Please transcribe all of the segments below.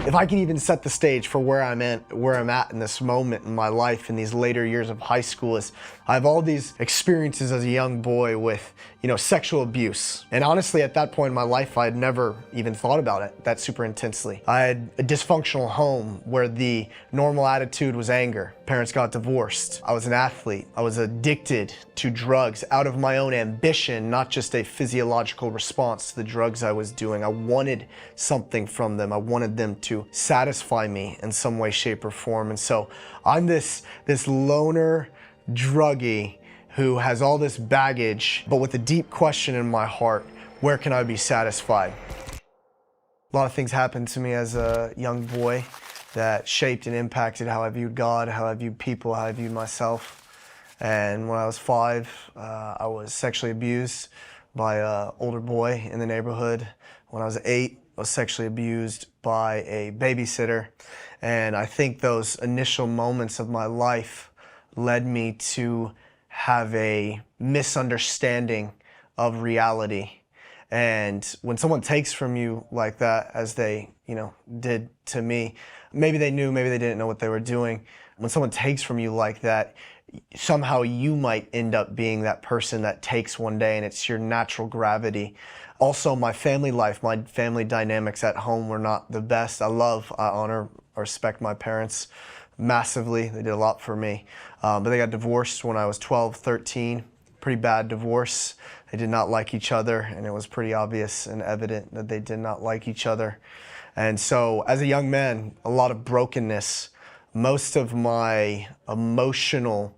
If I can even set the stage for where I'm at in this moment in my life in these later years of high school, is I have all these experiences as a young boy with, sexual abuse. And honestly, at that point in my life, I had never even thought about it that super intensely. I had a dysfunctional home where the normal attitude was anger. Parents got divorced. I was an athlete. I was addicted to drugs out of my own ambition, not just a physiological response to the drugs I was doing. I wanted something from them. I wanted them to satisfy me in some way, shape, or form. And so I'm this loner druggie who has all this baggage, but with a deep question in my heart: where can I be satisfied? A lot of things happened to me as a young boy that shaped and impacted how I viewed God, how I viewed people, how I viewed myself. And when I was 5, I was sexually abused by an older boy in the neighborhood. When I was 8, I was sexually abused by a babysitter. And I think those initial moments of my life led me to have a misunderstanding of reality. And when someone takes from you like that, as they, did to me, maybe they knew, maybe they didn't know what they were doing. When someone takes from you like that, somehow you might end up being that person that takes one day, and it's your natural gravity. Also, my family life, my family dynamics at home were not the best. I honor, respect my parents massively. They did a lot for me. But they got divorced when I was 12, 13. Pretty bad divorce. They did not like each other, and it was pretty obvious and evident that they did not like each other. And so as a young man, a lot of brokenness. Most of my emotional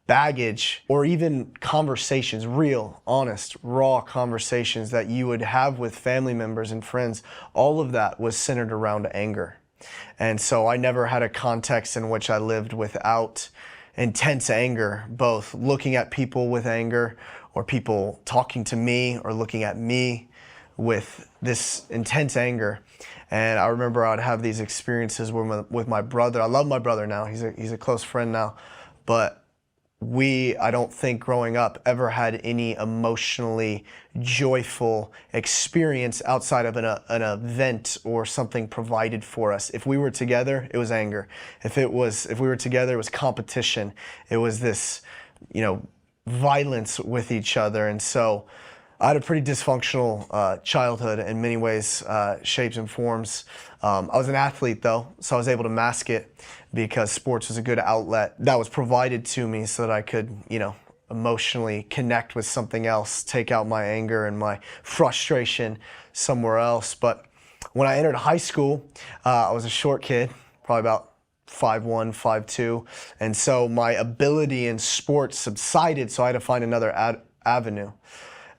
baggage, or even conversations, real, honest, raw conversations that you would have with family members and friends, all of that was centered around anger. And so I never had a context in which I lived without intense anger, both looking at people with anger, or people talking to me or looking at me with this intense anger. And I remember I'd have these experiences with my brother. I love my brother now. He's a close friend now. But I don't think growing up ever had any emotionally joyful experience outside of an event or something provided for us. If we were together, it was anger. If we were together, it was competition. It was this, violence with each other. And so I had a pretty dysfunctional childhood in many ways, shapes and forms. I was an athlete though, so I was able to mask it because sports was a good outlet that was provided to me so that I could, emotionally connect with something else, take out my anger and my frustration somewhere else. But when I entered high school, I was a short kid, probably about 5'1", 5'2", and so my ability in sports subsided, so I had to find another avenue.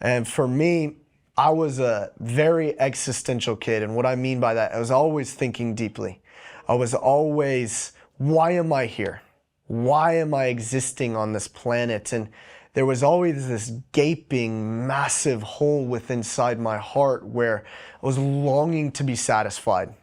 And for me, I was a very existential kid, and what I mean by that, I was always thinking deeply. I was always, why am I here? Why am I existing on this planet? And there was always this gaping, massive hole inside my heart where I was longing to be satisfied.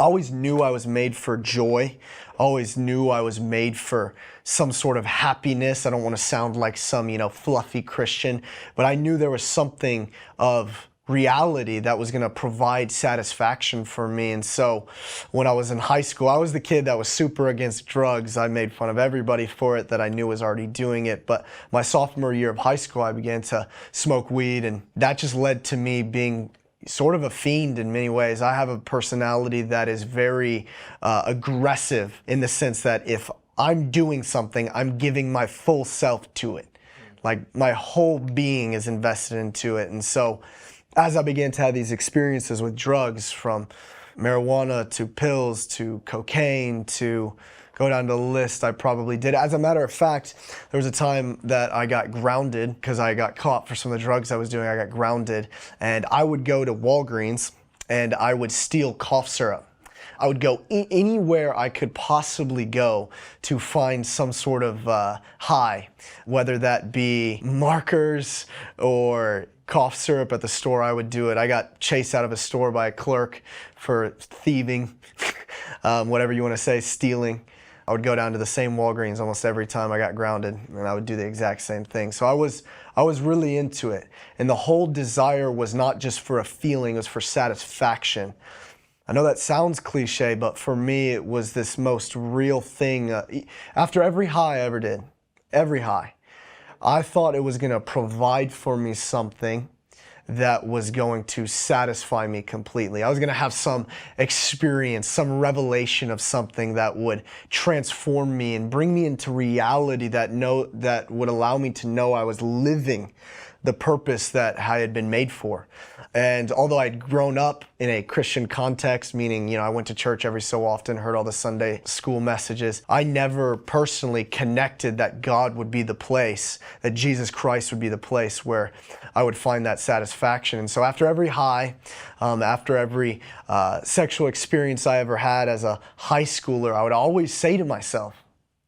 I always knew I was made for joy. I always knew I was made for some sort of happiness. I don't want to sound like some, fluffy Christian, but I knew there was something of reality that was going to provide satisfaction for me. And so when I was in high school, I was the kid that was super against drugs. I made fun of everybody for it that I knew was already doing it. But my sophomore year of high school, I began to smoke weed, and that just led to me being sort of a fiend in many ways. I have a personality that is very aggressive, in the sense that if I'm doing something, I'm giving my full self to it. Like my whole being is invested into it. And so as I began to have these experiences with drugs, from marijuana to pills to cocaine to go down the list, I probably did. As a matter of fact, there was a time that I got grounded because I got caught for some of the drugs I was doing. I got grounded, and I would go to Walgreens and I would steal cough syrup. I would go anywhere I could possibly go to find some sort of high, whether that be markers or cough syrup at the store. I would do it. I got chased out of a store by a clerk for thieving, whatever you want to say, stealing. I would go down to the same Walgreens almost every time I got grounded, and I would do the exact same thing. So I was really into it. And the whole desire was not just for a feeling, it was for satisfaction. I know that sounds cliche, but for me, it was this most real thing. After every high I ever did, every high, I thought it was going to provide for me something that was going to satisfy me completely. I was going to have some experience, some revelation of something that would transform me and bring me into reality that would allow me to know I was living the purpose that I had been made for. And although I'd grown up in a Christian context, meaning, I went to church every so often, heard all the Sunday school messages, I never personally connected that God would be the place, that Jesus Christ would be the place where I would find that satisfaction. And so after every high, after every sexual experience I ever had as a high schooler, I would always say to myself,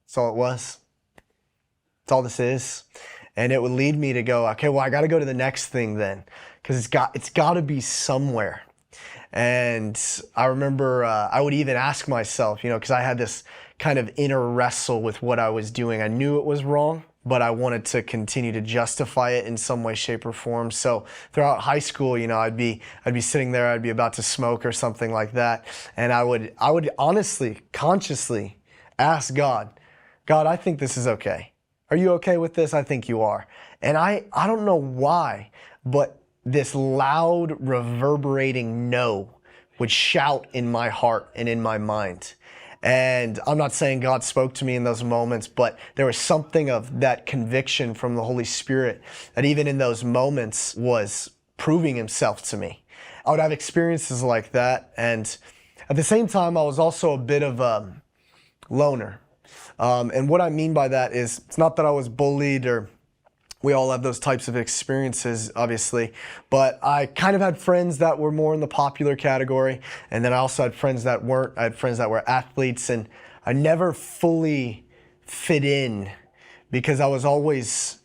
that's all it was. That's all this is. And it would lead me to go, okay, well, I got to go to the next thing then, because it's got to be somewhere. And I remember I would even ask myself, because I had this kind of inner wrestle with what I was doing. I knew it was wrong, but I wanted to continue to justify it in some way, shape, or form. So throughout high school, I'd be sitting there, I'd be about to smoke or something like that, and I would honestly, consciously ask God, I think this is okay. Are you okay with this? I think you are. And I don't know why, but this loud, reverberating no would shout in my heart and in my mind. And I'm not saying God spoke to me in those moments, but there was something of that conviction from the Holy Spirit that even in those moments was proving himself to me. I would have experiences like that. And at the same time, I was also a bit of a loner. And what I mean by that is, it's not that I was bullied, or we all have those types of experiences, obviously, but I kind of had friends that were more in the popular category, and then I also had friends that weren't. I had friends that were athletes, and I never fully fit in because I was always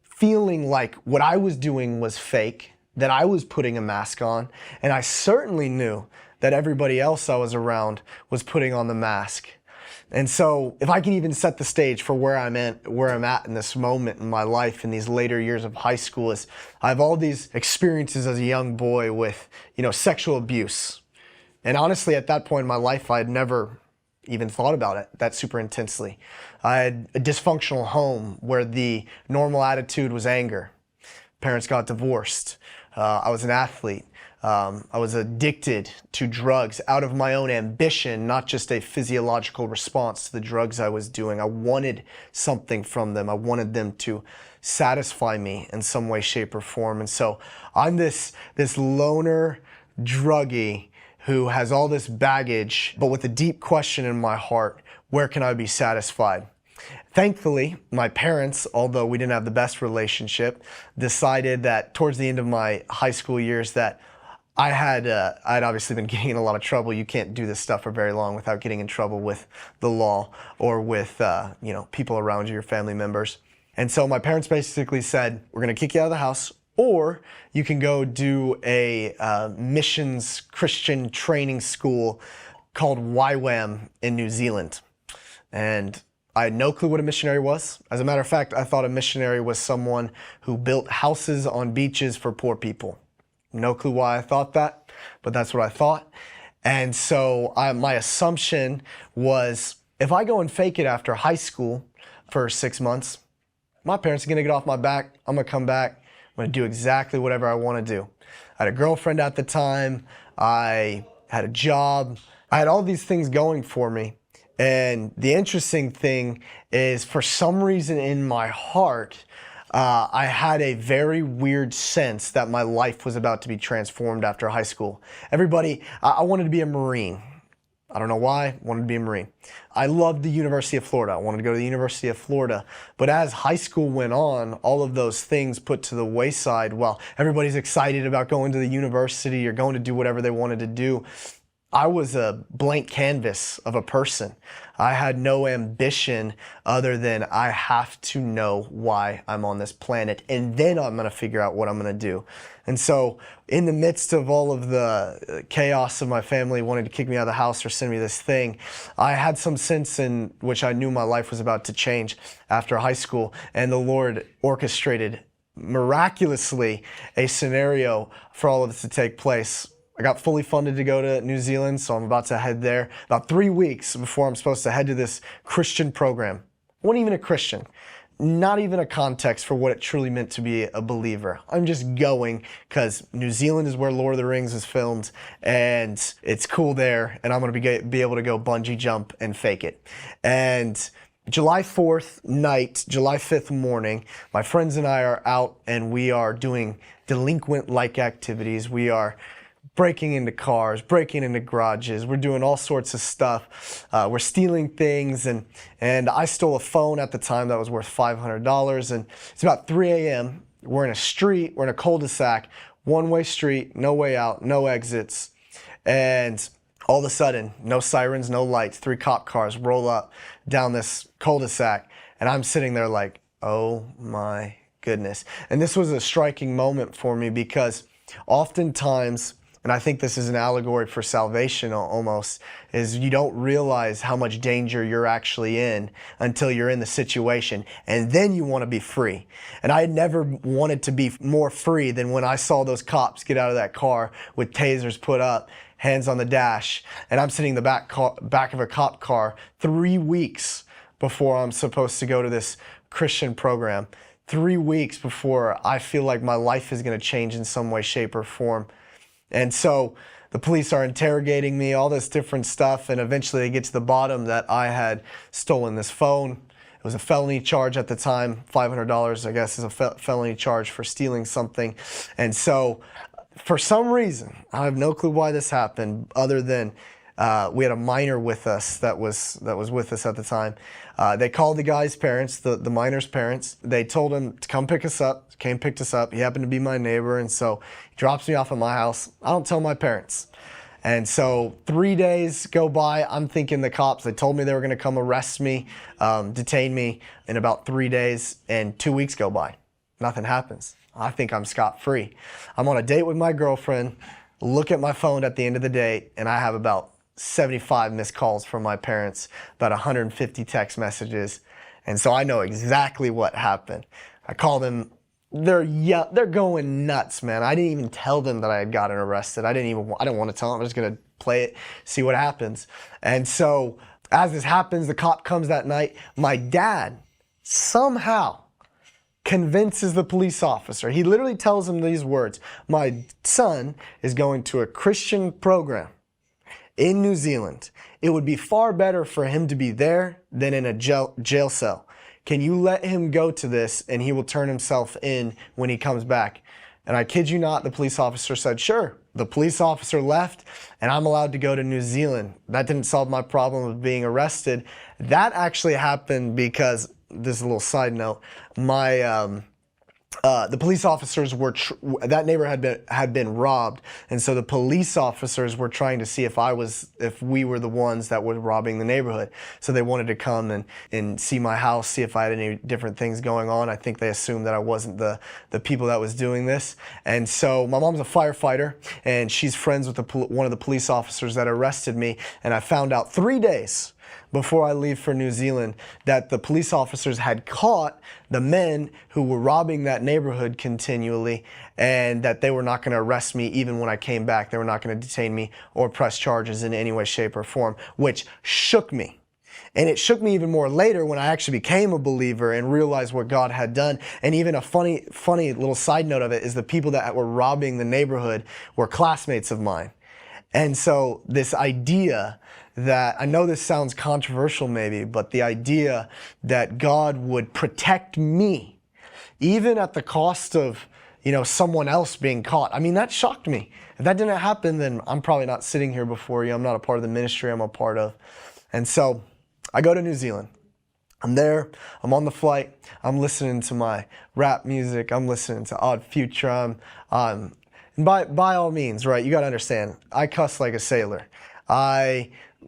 feeling like what I was doing was fake, that I was putting a mask on, and I certainly knew that everybody else I was around was putting on the mask. And so if I can even set the stage for where I'm at in this moment in my life in these later years of high school, is I have all these experiences as a young boy with, sexual abuse. And honestly, at that point in my life, I had never even thought about it that super intensely. I had a dysfunctional home where the normal attitude was anger. Parents got divorced. I was an athlete. I was addicted to drugs out of my own ambition, not just a physiological response to the drugs I was doing. I wanted something from them. I wanted them to satisfy me in some way, shape, or form. And so I'm this loner druggie who has all this baggage, but with a deep question in my heart, where can I be satisfied? Thankfully, my parents, although we didn't have the best relationship, decided that towards the end of my high school years that I'd obviously been getting in a lot of trouble. You can't do this stuff for very long without getting in trouble with the law or with people around you, your family members. And so my parents basically said, we're going to kick you out of the house, or you can go do a missions Christian training school called YWAM in New Zealand. And I had no clue what a missionary was. As a matter of fact, I thought a missionary was someone who built houses on beaches for poor people. No clue why I thought that, but that's what I thought. And so my assumption was, if I go and fake it after high school for 6 months, my parents are going to get off my back. I'm going to come back. I'm going to do exactly whatever I want to do. I had a girlfriend at the time. I had a job. I had all these things going for me. And the interesting thing is, for some reason in my heart, I had a very weird sense that my life was about to be transformed after high school. I wanted to be a Marine. I don't know why, I wanted to be a Marine. I loved the University of Florida. I wanted to go to the University of Florida. But as high school went on, all of those things put to the wayside. Well, everybody's excited about going to the university or going to do whatever they wanted to do. I was a blank canvas of a person. I had no ambition other than I have to know why I'm on this planet, and then I'm going to figure out what I'm going to do. And so in the midst of all of the chaos of my family wanting to kick me out of the house or send me this thing, I had some sense in which I knew my life was about to change after high school, and the Lord orchestrated miraculously a scenario for all of this to take place. I got fully funded to go to New Zealand, so I'm about to head there about 3 weeks before I'm supposed to head to this Christian program. I wasn't even a Christian. Not even a context for what it truly meant to be a believer. I'm just going because New Zealand is where Lord of the Rings is filmed, and it's cool there, and I'm going to be able to go bungee jump and fake it. And July 4th night, July 5th morning, my friends and I are out, and we are doing delinquent-like activities. We are breaking into cars, breaking into garages. We're doing all sorts of stuff. We're stealing things, and I stole a phone at the time that was worth $500. And it's about 3 a.m. We're in a street, we're in a cul-de-sac, one-way street, no way out, no exits. And all of a sudden, no sirens, no lights, 3 cop cars roll up down this cul-de-sac, and I'm sitting there like, oh my goodness. And this was a striking moment for me because oftentimes, and I think this is an allegory for salvation almost, is you don't realize how much danger you're actually in until you're in the situation, and then you want to be free. And I had never wanted to be more free than when I saw those cops get out of that car with tasers put up, hands on the dash, and I'm sitting in the back of a cop car 3 weeks before I'm supposed to go to this Christian program. 3 weeks before I feel like my life is going to change in some way, shape, or form. And so the police are interrogating me, all this different stuff, and eventually they get to the bottom that I had stolen this phone. It was a felony charge at the time. $500, I guess, is a felony charge for stealing something. And so for some reason, I have no clue why this happened, other than we had a minor with us that was with us at the time. They called the guy's parents, the minor's parents. They told him to come pick us up. Came, picked us up. He happened to be my neighbor, and so he drops me off at my house. I don't tell my parents. And so 3 days go by. I'm thinking the cops, they told me they were going to come arrest me, detain me in about 3 days, and 2 weeks go by. Nothing happens. I think I'm scot-free. I'm on a date with my girlfriend, look at my phone at the end of the day, and I have about 75 missed calls from my parents, about 150 text messages. And so I know exactly what happened. I call them, they're going nuts, man. I didn't even tell them that I had gotten arrested. I didn't want to tell them. I'm just going to play it, see what happens. And so as this happens, the cop comes that night. My dad somehow convinces the police officer. He literally tells him these words: my son is going to a Christian program in New Zealand. It would be far better for him to be there than in a jail cell. Can you let him go to this, and he will turn himself in when he comes back? And I kid you not, the police officer said, sure. The police officer left, and I'm allowed to go to New Zealand. That didn't solve my problem of being arrested. That actually happened because, this is a little side note, the police officers were, that neighborhood had been robbed, and so the police officers were trying to see if we were the ones that were robbing the neighborhood. So they wanted to come and see my house, see if I had any different things going on. I think they assumed that I wasn't the people that was doing this. And so my mom's a firefighter, and she's friends with one of the police officers that arrested me, and I found out 3 days before I leave for New Zealand that the police officers had caught the men who were robbing that neighborhood continually, and that they were not going to arrest me even when I came back. They were not going to detain me or press charges in any way, shape, or form, which shook me. And it shook me even more later when I actually became a believer and realized what God had done. And even a funny little side note of it is the people that were robbing the neighborhood were classmates of mine. And so this idea that, I know this sounds controversial maybe, but the idea that God would protect me, even at the cost of, someone else being caught. I mean, that shocked me. If that didn't happen, then I'm probably not sitting here before you. I'm not a part of the ministry I'm a part of. And so I go to New Zealand. I'm there, I'm on the flight, I'm listening to my rap music, I'm listening to Odd Future, and by all means, right, you gotta understand, I cuss like a sailor.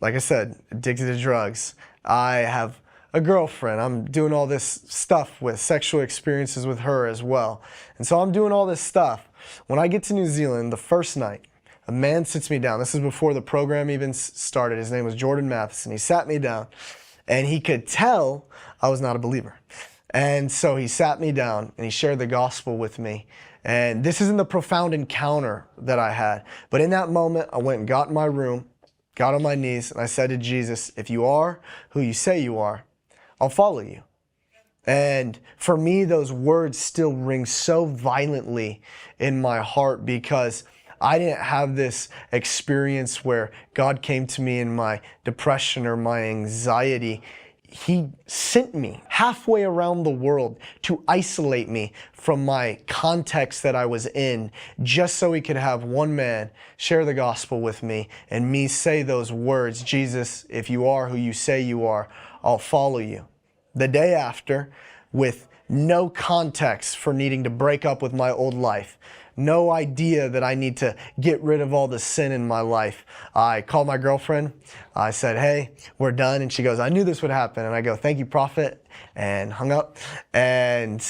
Like I said, addicted to drugs. I have a girlfriend. I'm doing all this stuff with sexual experiences with her as well. And so I'm doing all this stuff. When I get to New Zealand, the first night, a man sits me down. This is before the program even started. His name was Jordan Matheson. He sat me down, and he could tell I was not a believer. And so he sat me down, and he shared the gospel with me. And this isn't the profound encounter that I had. But in that moment, I went and got in my room, got on my knees, and I said to Jesus, if you are who you say you are, I'll follow you. And for me, those words still ring so violently in my heart because I didn't have this experience where God came to me in my depression or my anxiety. He sent me halfway around the world to isolate me from my context that I was in, just so he could have one man share the gospel with me and me say those words, Jesus, if you are who you say you are, I'll follow you. The day after, with no context for needing to break up with my old life, no idea that I need to get rid of all the sin in my life, I called my girlfriend. I said, hey, we're done. And she goes, I knew this would happen. And I go, thank you, prophet, and hung up. And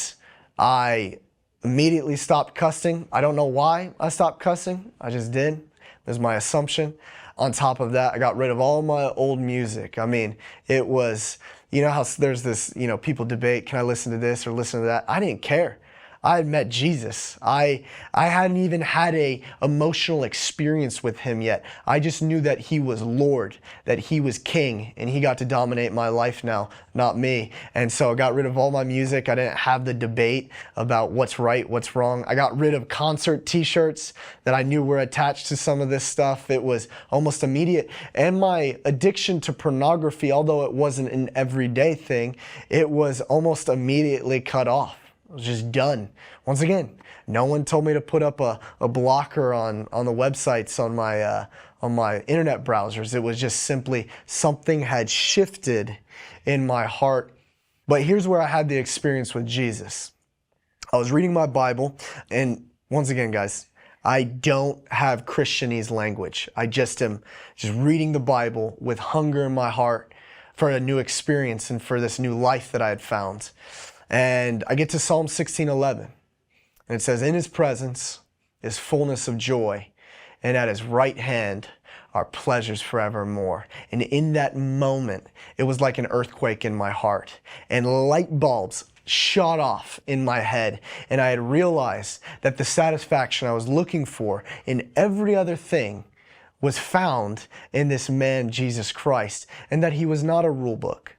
I immediately stopped cussing. I don't know why I stopped cussing. I just did. It was my assumption. On top of that, I got rid of all my old music. I mean, it was, you know how there's this, people debate, can I listen to this or listen to that? I didn't care. I had met Jesus. I hadn't even had a emotional experience with him yet. I just knew that he was Lord, that he was king, and he got to dominate my life now, not me. And so I got rid of all my music. I didn't have the debate about what's right, what's wrong. I got rid of concert t-shirts that I knew were attached to some of this stuff. It was almost immediate. And my addiction to pornography, although it wasn't an everyday thing, it was almost immediately cut off. I was just done. Once again, no one told me to put up a blocker on the websites on my internet browsers. It was just simply something had shifted in my heart. But here's where I had the experience with Jesus. I was reading my Bible, and once again, guys, I don't have Christianese language. I just am just reading the Bible with hunger in my heart for a new experience and for this new life that I had found. And I get to Psalm 16:11, and it says, in his presence is fullness of joy, and at his right hand are pleasures forevermore. And in that moment, it was like an earthquake in my heart, and light bulbs shot off in my head, and I had realized that the satisfaction I was looking for in every other thing was found in this man, Jesus Christ, and that he was not a rule book.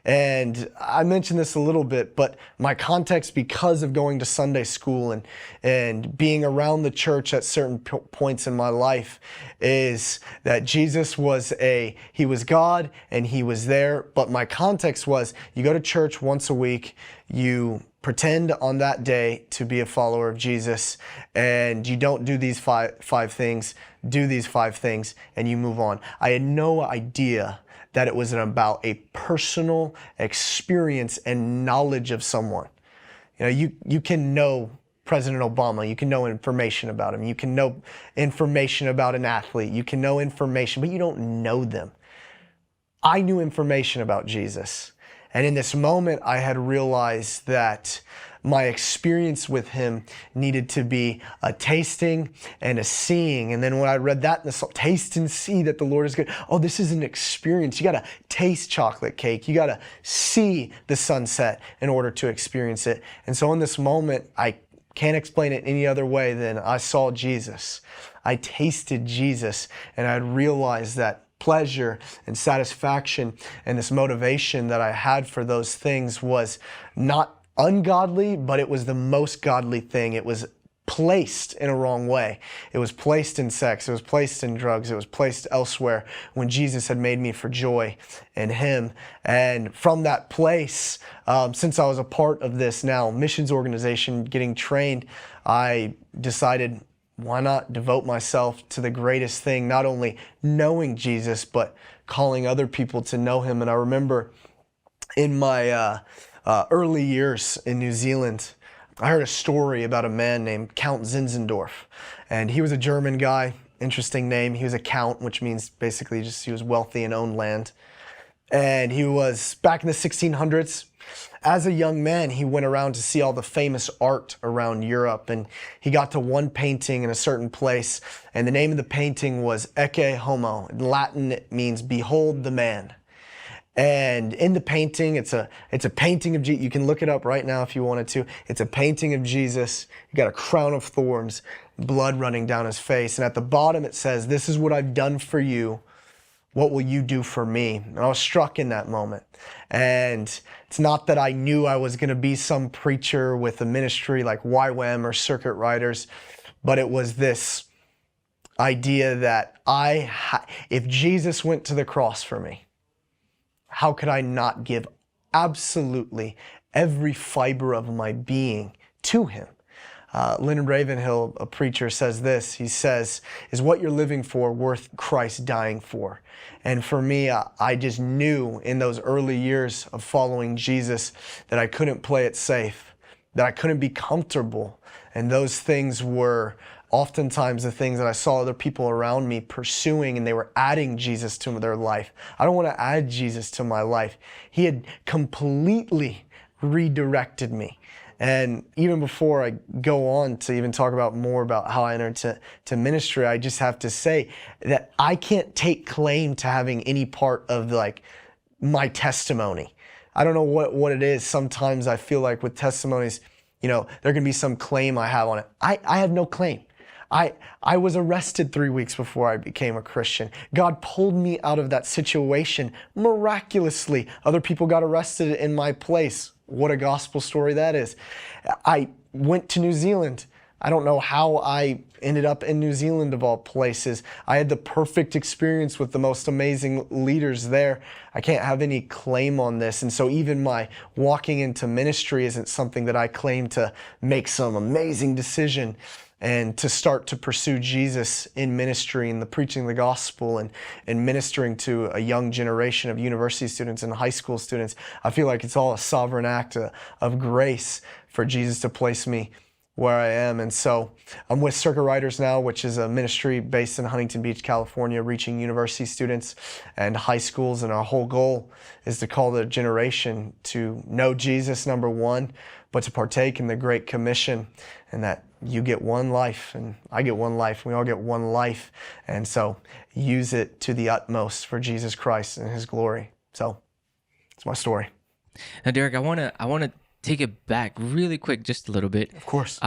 And I mentioned this a little bit, but my context, because of going to Sunday school and being around the church at certain points in my life, is that Jesus was he was God and he was there. But my context was, you go to church once a week, you pretend on that day to be a follower of Jesus, and you don't do these five things, do these 5 things, and you move on. I had no idea that it was about a personal experience and knowledge of someone. You can know President Obama, you can know information about him, you can know information about an athlete, you can know information, but you don't know them. I knew information about Jesus. And in this moment, I had realized that my experience with him needed to be a tasting and a seeing. And then when I read that in the psalm, taste and see that the Lord is good. Oh, this is an experience. You got to taste chocolate cake. You got to see the sunset in order to experience it. And so in this moment, I can't explain it any other way than I saw Jesus. I tasted Jesus, and I realized that pleasure and satisfaction and this motivation that I had for those things was not ungodly, but it was the most godly thing. It was placed in a wrong way. It was placed in sex. It was placed in drugs. It was placed elsewhere when Jesus had made me for joy in him. And from that place, since I was a part of this now missions organization getting trained, I decided, why not devote myself to the greatest thing, not only knowing Jesus, but calling other people to know him. And I remember in my early years in New Zealand, I heard a story about a man named Count Zinzendorf. And he was a German guy, interesting name. He was a count, which means basically just he was wealthy and owned land. And he was back in the 1600s. As a young man, he went around to see all the famous art around Europe, and he got to one painting in a certain place, and the name of the painting was Ecce Homo. In Latin, it means behold the man. And in the painting, it's a painting of Jesus. You can look it up right now if you wanted to. It's a painting of Jesus. You got a crown of thorns, blood running down his face. And at the bottom it says, "This is what I've done for you. What will you do for me?" And I was struck in that moment. And it's not that I knew I was going to be some preacher with a ministry like YWAM or Circuit Riders, but it was this idea that if Jesus went to the cross for me, how could I not give absolutely every fiber of my being to him? Leonard Ravenhill, a preacher, says this. He says, "Is what you're living for worth Christ dying for?" And for me, I just knew in those early years of following Jesus that I couldn't play it safe, that I couldn't be comfortable. And those things were oftentimes the things that I saw other people around me pursuing, and they were adding Jesus to their life. I don't want to add Jesus to my life. He had completely redirected me. And even before I go on to even talk about more about how I entered to ministry, I just have to say that I can't take claim to having any part of like my testimony. I don't know what it is. Sometimes I feel like with testimonies, there can be some claim I have on it. I have no claim. I was arrested 3 weeks before I became a Christian. God pulled me out of that situation miraculously. Other people got arrested in my place. What a gospel story that is. I went to New Zealand. I don't know how I ended up in New Zealand of all places. I had the perfect experience with the most amazing leaders there. I can't have any claim on this. And so even my walking into ministry isn't something that I claim to make some amazing decision and to start to pursue Jesus in ministry and the preaching of the gospel and ministering to a young generation of university students and high school students. I feel like it's all a sovereign act of grace for Jesus to place me where I am. And so I'm with Circuit Riders now, which is a ministry based in Huntington Beach, California, reaching university students and high schools. And our whole goal is to call the generation to know Jesus, number one, but to partake in the Great Commission, and that you get one life and I get one life. We all get one life. And so use it to the utmost for Jesus Christ and his glory. So it's my story. Now, Derek, I want to take it back really quick, just a little bit. Of course.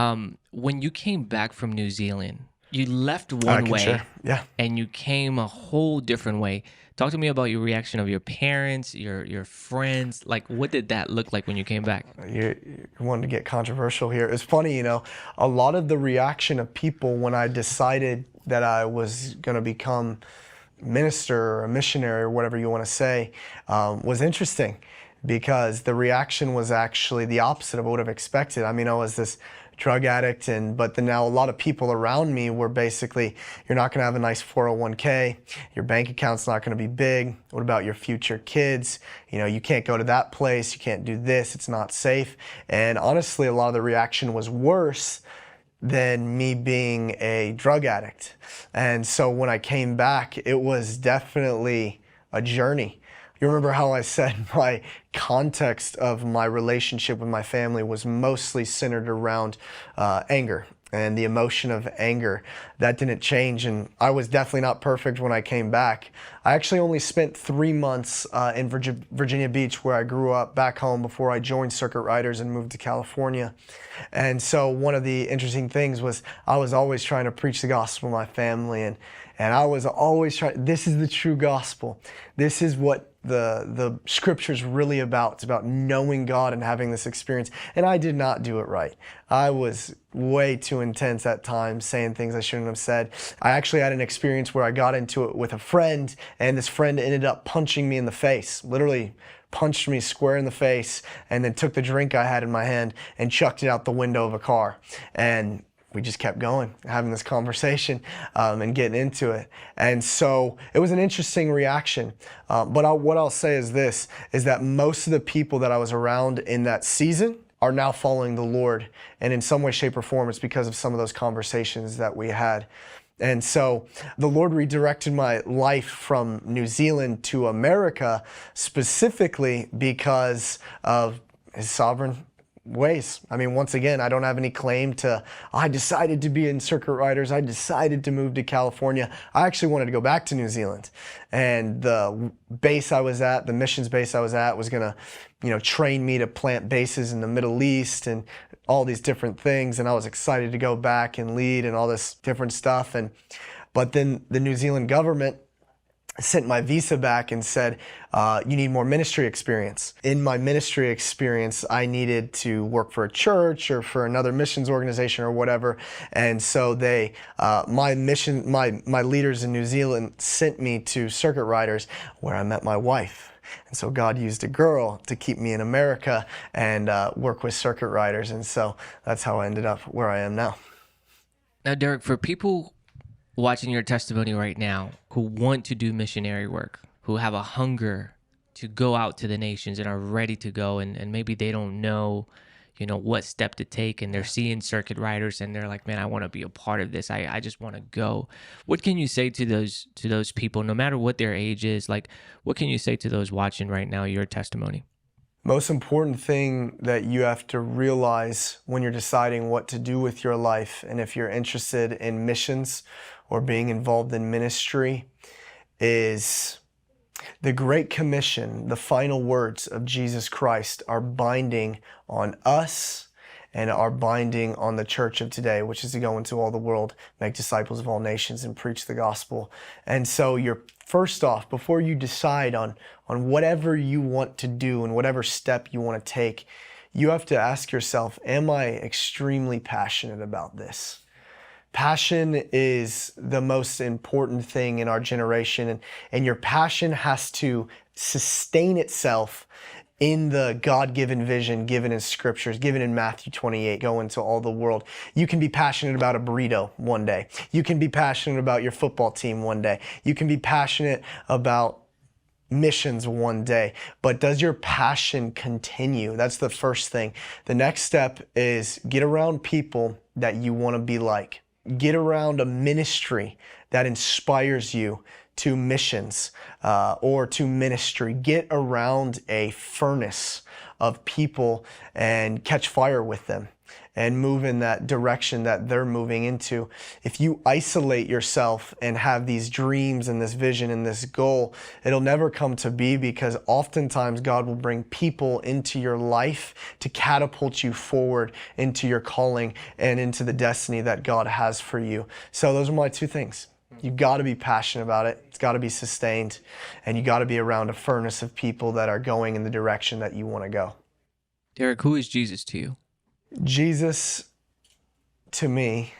When you came back from New Zealand, you left one way, yeah, and you came a whole different way. Talk to me about your reaction of your parents, your friends. Like, what did that look like when you came back? You wanted to get controversial here. It's funny, a lot of the reaction of people when I decided that I was going to become minister or a missionary or whatever you want to say was interesting, because the reaction was actually the opposite of what I would have expected. I mean, I was this drug addict, but then now a lot of people around me were basically, you're not going to have a nice 401k, your bank account's not going to be big, what about your future kids? You can't go to that place, you can't do this, it's not safe. And honestly, a lot of the reaction was worse than me being a drug addict. And so when I came back, it was definitely a journey. You remember how I said my context of my relationship with my family was mostly centered around anger and the emotion of anger. That didn't change, and I was definitely not perfect when I came back. I actually only spent 3 months in Virginia Beach, where I grew up, back home, before I joined Circuit Riders and moved to California. And so one of the interesting things was I was always trying to preach the gospel to my family, and I was always trying, this is the true gospel. This is what the scripture's really about. It's about knowing God and having this experience. And I did not do it right. I was way too intense at times, saying things I shouldn't have said. I actually had an experience where I got into it with a friend, and this friend ended up punching me in the face, literally punched me square in the face, and then took the drink I had in my hand and chucked it out the window of a car. And we just kept going, having this conversation and getting into it. And so it was an interesting reaction. But what I'll say is this, is that most of the people that I was around in that season are now following the Lord. And in some way, shape, or form, it's because of some of those conversations that we had. And so the Lord redirected my life from New Zealand to America specifically because of his sovereign ways. I mean, once again, I don't have any claim to, I decided to be in Circuit Riders. I decided to move to California. I actually wanted to go back to New Zealand. And the base I was at, the missions base I was at, was going to, train me to plant bases in the Middle East and all these different things. And I was excited to go back and lead and all this different stuff. But then the New Zealand government sent my visa back and said, you need more ministry experience. In my ministry experience, I needed to work for a church or for another missions organization or whatever. And so my leaders in New Zealand sent me to Circuit Riders, where I met my wife. And so God used a girl to keep me in America and work with Circuit Riders. And so that's how I ended up where I am now. Now, Derek, for people watching your testimony right now who want to do missionary work, who have a hunger to go out to the nations and are ready to go, and maybe they don't know, what step to take, and they're seeing Circuit Riders and they're like, man, I want to be a part of this. I just want to go. What can you say to those people, no matter what their age is? Like, what can you say to those watching right now your testimony? Most important thing that you have to realize when you're deciding what to do with your life, and if you're interested in missions or being involved in ministry, is the Great Commission. The final words of Jesus Christ are binding on us and are binding on the church of today, which is to go into all the world, make disciples of all nations, and preach the gospel. And so you're first off, before you decide on whatever you want to do and whatever step you want to take, you have to ask yourself, am I extremely passionate about this? Passion is the most important thing in our generation, and your passion has to sustain itself in the God-given vision given in scriptures, given in Matthew 28, go into all the world. You can be passionate about a burrito one day. You can be passionate about your football team one day. You can be passionate about missions one day, but does your passion continue? That's the first thing. The next step is get around people that you want to be like. Get around a ministry that inspires you to missions or to ministry. Get around a furnace of people and catch fire with them and move in that direction that they're moving into. If you isolate yourself and have these dreams and this vision and this goal, it'll never come to be, because oftentimes God will bring people into your life to catapult you forward into your calling and into the destiny that God has for you. So those are my two things. You got to be passionate about it. It's got to be sustained, and you got to be around a furnace of people that are going in the direction that you want to go. Derek, who is Jesus to you? Jesus, to me,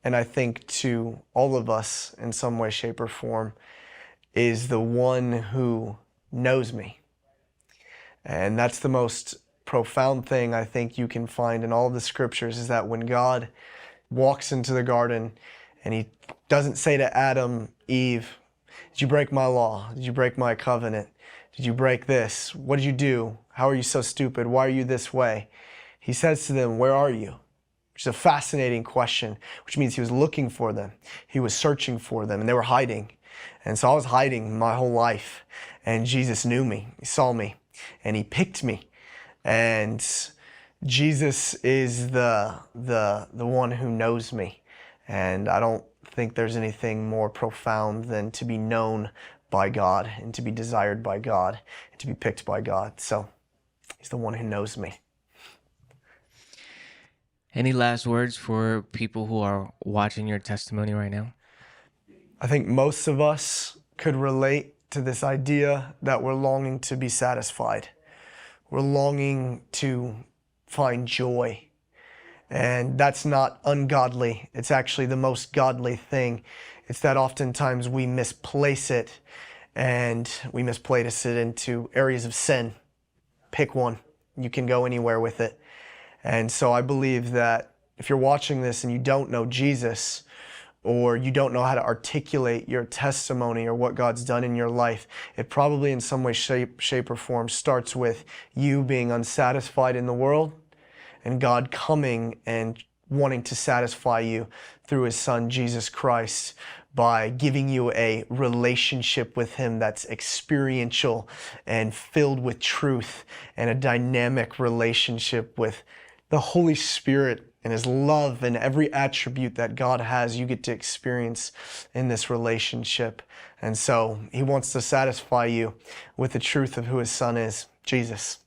and I think to all of us in some way, shape, or form, is the one who knows me. And that's the most profound thing I think you can find in all of the scriptures, is that when God walks into the garden and he doesn't say to Adam, Eve, did you break my law? Did you break my covenant? Did you break this? What did you do? How are you so stupid? Why are you this way? He says to them, where are you? Which is a fascinating question, which means he was looking for them. He was searching for them, and they were hiding. And so I was hiding my whole life, and Jesus knew me. He saw me, and he picked me. And Jesus is the one who knows me. And I don't think there's anything more profound than to be known by God and to be desired by God and to be picked by God. So he's the one who knows me. Any last words for people who are watching your testimony right now? I think most of us could relate to this idea that we're longing to be satisfied. We're longing to find joy. And that's not ungodly. It's actually the most godly thing. It's that oftentimes we misplace it, and we misplace it into areas of sin. Pick one. You can go anywhere with it. And so I believe that if you're watching this and you don't know Jesus, or you don't know how to articulate your testimony or what God's done in your life, it probably in some way, shape, or form starts with you being unsatisfied in the world and God coming and wanting to satisfy you through his son, Jesus Christ, by giving you a relationship with him that's experiential and filled with truth, and a dynamic relationship with the Holy Spirit and his love and every attribute that God has, you get to experience in this relationship. And so he wants to satisfy you with the truth of who his son is, Jesus.